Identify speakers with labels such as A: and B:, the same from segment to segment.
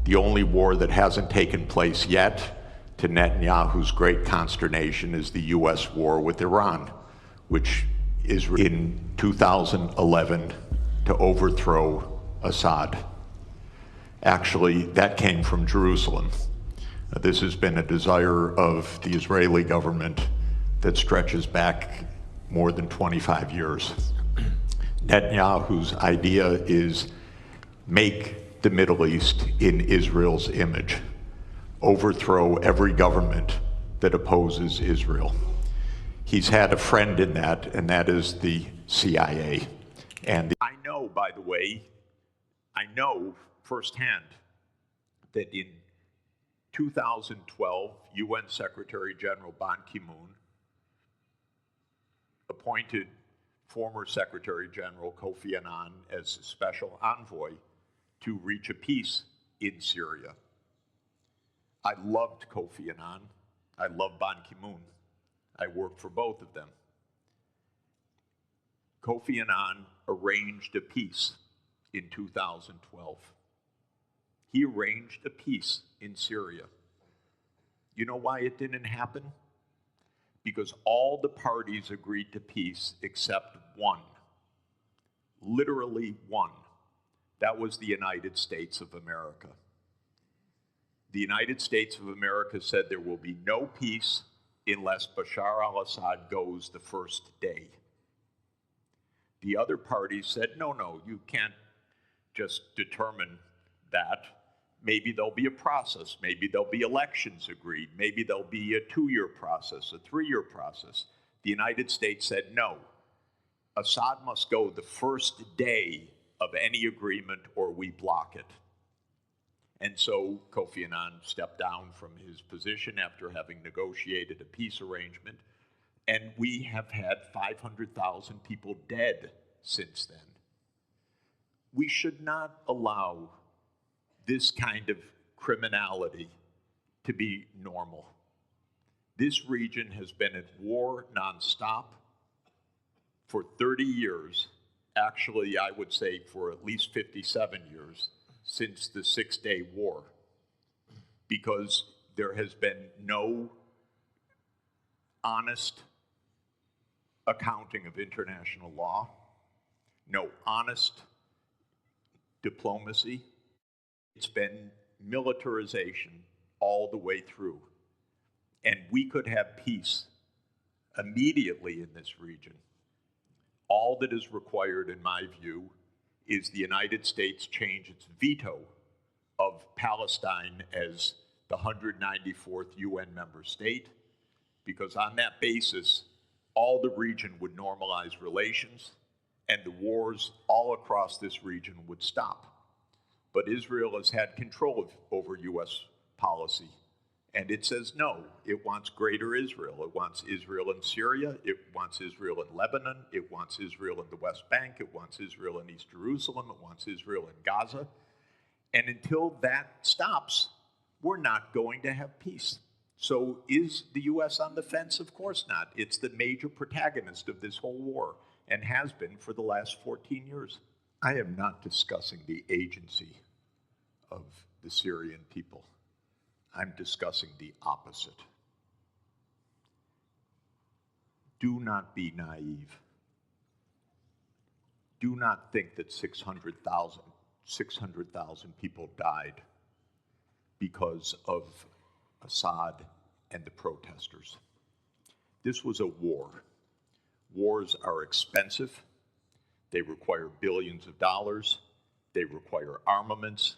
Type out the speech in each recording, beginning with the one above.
A: The only war that hasn't taken place yet, to Netanyahu's great consternation, is the US war with Iran, which is in 2011 to overthrow Assad. Actually, that came from Jerusalem. This has been a desire of the Israeli government that stretches back more than 25 years. Netanyahu's idea is make the Middle East in Israel's image, overthrow every government that opposes Israel. He's had a friend in that, and that is the CIA. And I know, by the way, I know firsthand that in 2012, UN Secretary General Ban Ki-moon appointed former Secretary General Kofi Annan as special envoy to reach a peace in Syria. I loved Kofi Annan. I love Ban Ki-moon. I worked for both of them. Kofi Annan arranged a peace in 2012. He arranged a peace in Syria. You know why it didn't happen? Because all the parties agreed to peace except one. Literally one. That was the United States of America. The United States of America said there will be no peace unless Bashar al-Assad goes the first day. The other parties said, no, you can't just determine that. Maybe there'll be a process. Maybe there'll be elections agreed. Maybe there'll be a 2-year process, a 3-year process. The United States said, no, Assad must go the first day of any agreement or we block it. And so Kofi Annan stepped down from his position after having negotiated a peace arrangement, and we have had 500,000 people dead since then. We should not allow this kind of criminality to be normal. This region has been at war nonstop for 30 years. Actually, I would say for at least 57 years since the Six-Day War, because there has been no honest accounting of international law, no honest diplomacy. It's been militarization all the way through. And we could have peace immediately in this region. All that is required, in my view, is the United States change its veto of Palestine as the 194th UN member state, because on that basis, all the region would normalize relations and the wars all across this region would stop. But Israel has had control over US policy, and it says no. It wants greater Israel. It wants Israel in Syria. It wants Israel in Lebanon. It wants Israel in the West Bank. It wants Israel in East Jerusalem. It wants Israel in Gaza. And until that stops, we're not going to have peace. So is the US on the fence? Of course not. It's the major protagonist of this whole war and has been for the last 14 years. I am not discussing the agency of the Syrian people. I'm discussing the opposite. Do not be naive. Do not think that 600,000 people died because of Assad and the protesters. This was a war. Wars are expensive. They require billions of dollars. They require armaments.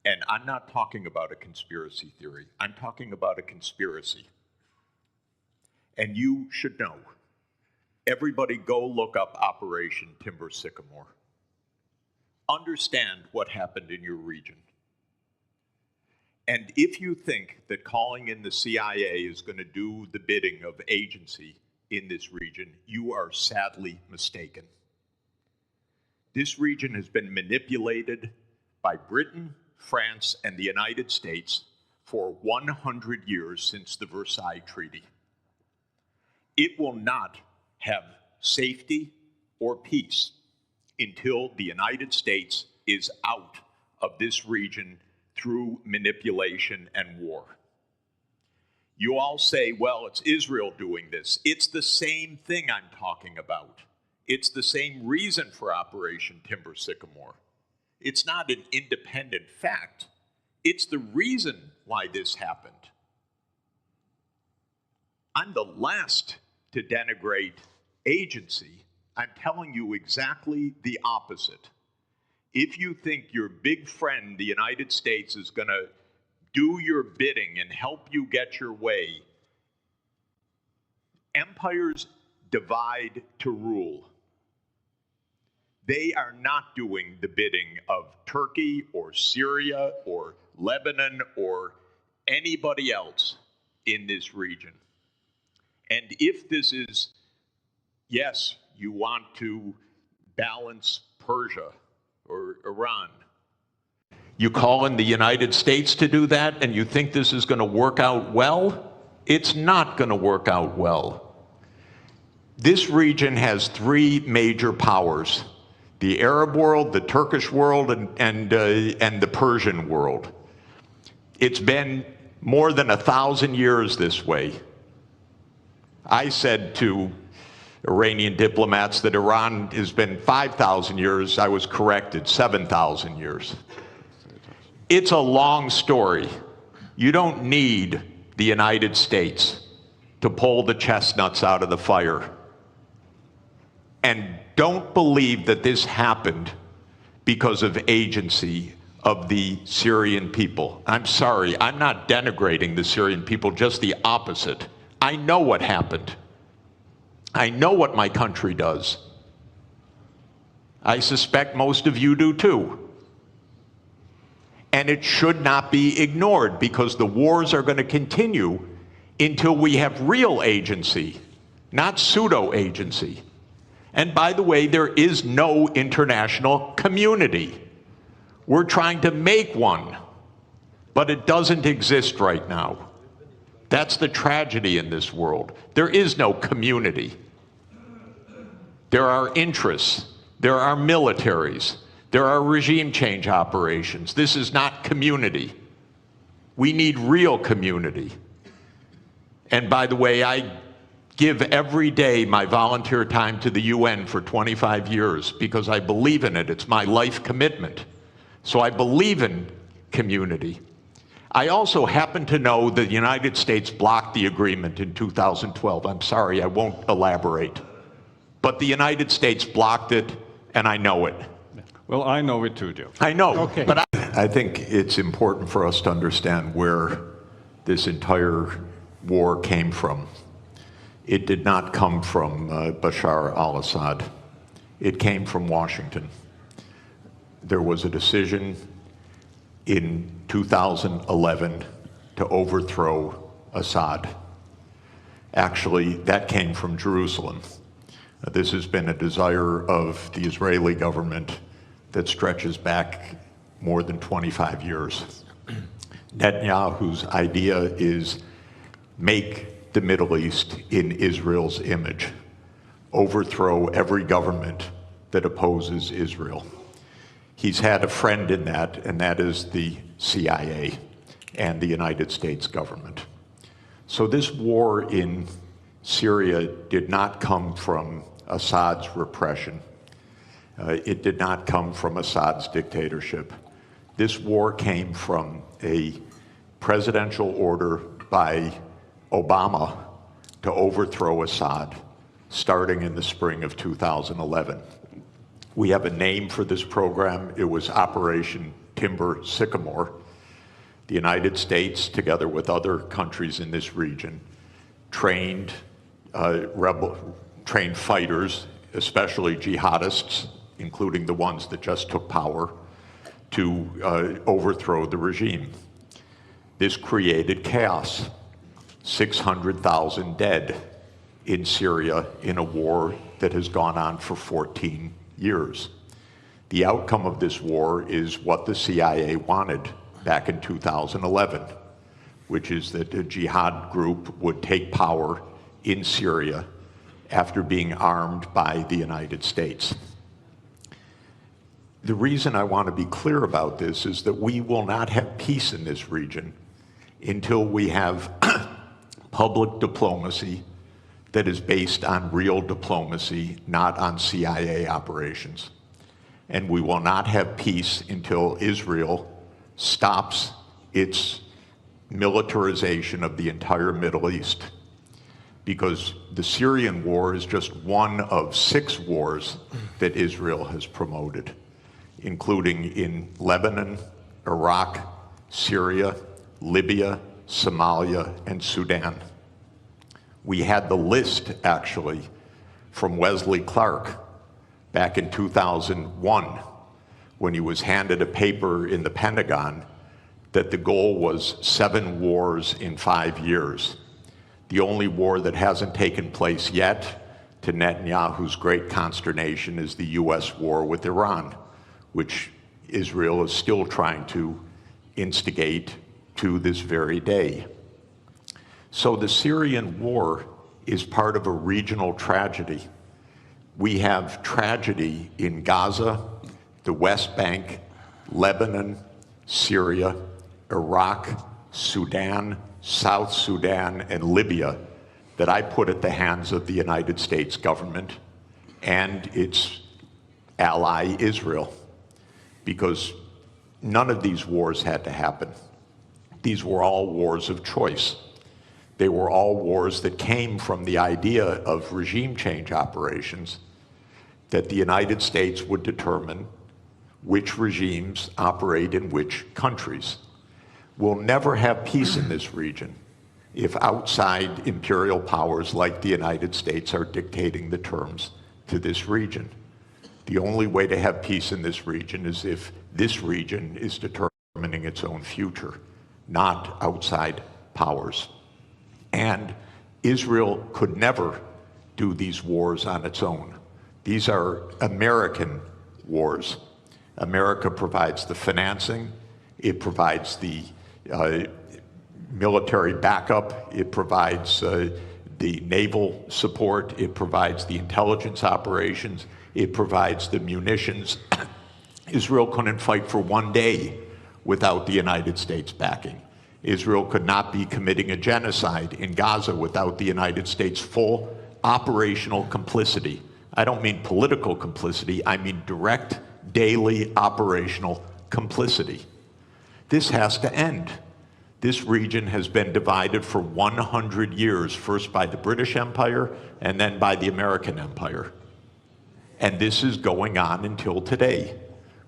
A: And I'm not talking about a conspiracy theory. I'm talking about a conspiracy. And you should know. Everybody go look up Operation Timber Sycamore. Understand what happened in your region. And if you think that calling in the CIA is going to do the bidding of agency in this region, you are sadly mistaken. This region has been manipulated by Britain, France, and the United States for 100 years since the Versailles Treaty. It will not have safety or peace until the United States is out of this region through manipulation and war. You all say, well, it's Israel doing this. It's the same thing I'm talking about. It's the same reason for Operation Timber Sycamore. It's not an independent fact. It's the reason why this happened. I'm the last to denigrate agency. I'm telling you exactly the opposite. If you think your big friend, the United States, is going to do your bidding and help you get your way, empires divide to rule. They are not doing the bidding of Turkey or Syria or Lebanon or anybody else in this region. And if this is, yes, you want to balance Persia or Iran, you call in the United States to do that, and you think this is going to work out well? It's not going to work out well. This region has three major powers: the Arab world, the Turkish world, and the Persian world. It's been more than 1,000 years this way. I said to Iranian diplomats that Iran has been 5,000 years. I was corrected, 7,000 years. It's a long story. You don't need the United States to pull the chestnuts out of the fire. And don't believe that this happened because of agency of the Syrian people. I'm sorry, I'm not denigrating the Syrian people, just the opposite. I know what happened. I know what my country does. I suspect most of you do too. And it should not be ignored, because the wars are going to continue until we have real agency, not pseudo-agency. And by the way, there is no international community. We're trying to make one, but it doesn't exist right now. That's the tragedy in this world. There is no community. There are interests. There are militaries. There are regime change operations. This is not community. We need real community. And by the way, I give every day my volunteer time to the UN for 25 years because I believe in it. It's my life commitment. So I believe in community. I also happen to know that the United States blocked the agreement in 2012. I'm sorry, I won't elaborate. But the United States blocked it, and I know it.
B: Well, I know it too, Joe.
A: I know,
B: okay.
A: But I think it's important for us to understand where this entire war came from. It did not come from Bashar al-Assad. It came from Washington. There was a decision in 2011 to overthrow Assad. Actually, that came from Jerusalem. This has been a desire of the Israeli government that stretches back more than 25 years. Netanyahu's idea is make the Middle East in Israel's image, overthrow every government that opposes Israel. He's had a friend in that, and that is the CIA and the United States government. So this war in Syria did not come from Assad's repression. It did not come from Assad's dictatorship. This war came from a presidential order by Obama to overthrow Assad, starting in the spring of 2011. We have a name for this program. It was Operation Timber Sycamore. The United States, together with other countries in this region, trained fighters, especially jihadists, including the ones that just took power, to overthrow the regime. This created chaos. 600,000 dead in Syria in a war that has gone on for 14 years. The outcome of this war is what the CIA wanted back in 2011, which is that a jihad group would take power in Syria after being armed by the United States. the reason I want to be clear about this is that we will not have peace in this region until we have public diplomacy that is based on real diplomacy, not on CIA operations. And we will not have peace until Israel stops its militarization of the entire Middle East. Because the Syrian war is just one of 6 wars that Israel has promoted, including in Lebanon, Iraq, Syria, Libya, Somalia, and Sudan. We had the list, actually, from Wesley Clark back in 2001, when he was handed a paper in the Pentagon that the goal was 7 wars in 5 years. The only war that hasn't taken place yet, to Netanyahu's great consternation, is the US war with Iran, which Israel is still trying to instigate to this very day. So the Syrian war is part of a regional tragedy. We have tragedy in Gaza, the West Bank, Lebanon, Syria, Iraq, Sudan, South Sudan, and Libya that I put at the hands of the United States government and its ally Israel, because none of these wars had to happen. These were all wars of choice. They were all wars that came from the idea of regime change operations, that the United States would determine which regimes operate in which countries. We'll never have peace in this region if outside imperial powers like the United States are dictating the terms to this region. The only way to have peace in this region is if this region is determining its own future, not outside powers. And Israel could never do these wars on its own. These are American wars. America provides the financing, it provides the military backup, it provides the naval support, it provides the intelligence operations, it provides the munitions. Israel couldn't fight for 1 day without the United States backing. Israel could not be committing a genocide in Gaza without the United States' full operational complicity. I don't mean political complicity, I mean direct, daily operational complicity. This has to end. This region has been divided for 100 years, first by the British Empire and then by the American Empire. And this is going on until today.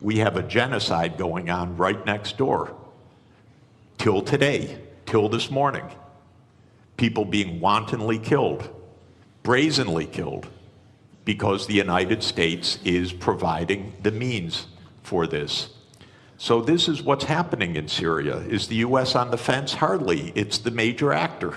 A: We have a genocide going on right next door. Till today, till this morning. People being wantonly killed, brazenly killed, because the United States is providing the means for this. So this is what's happening in Syria. Is the US on the fence? Hardly. It's the major actor.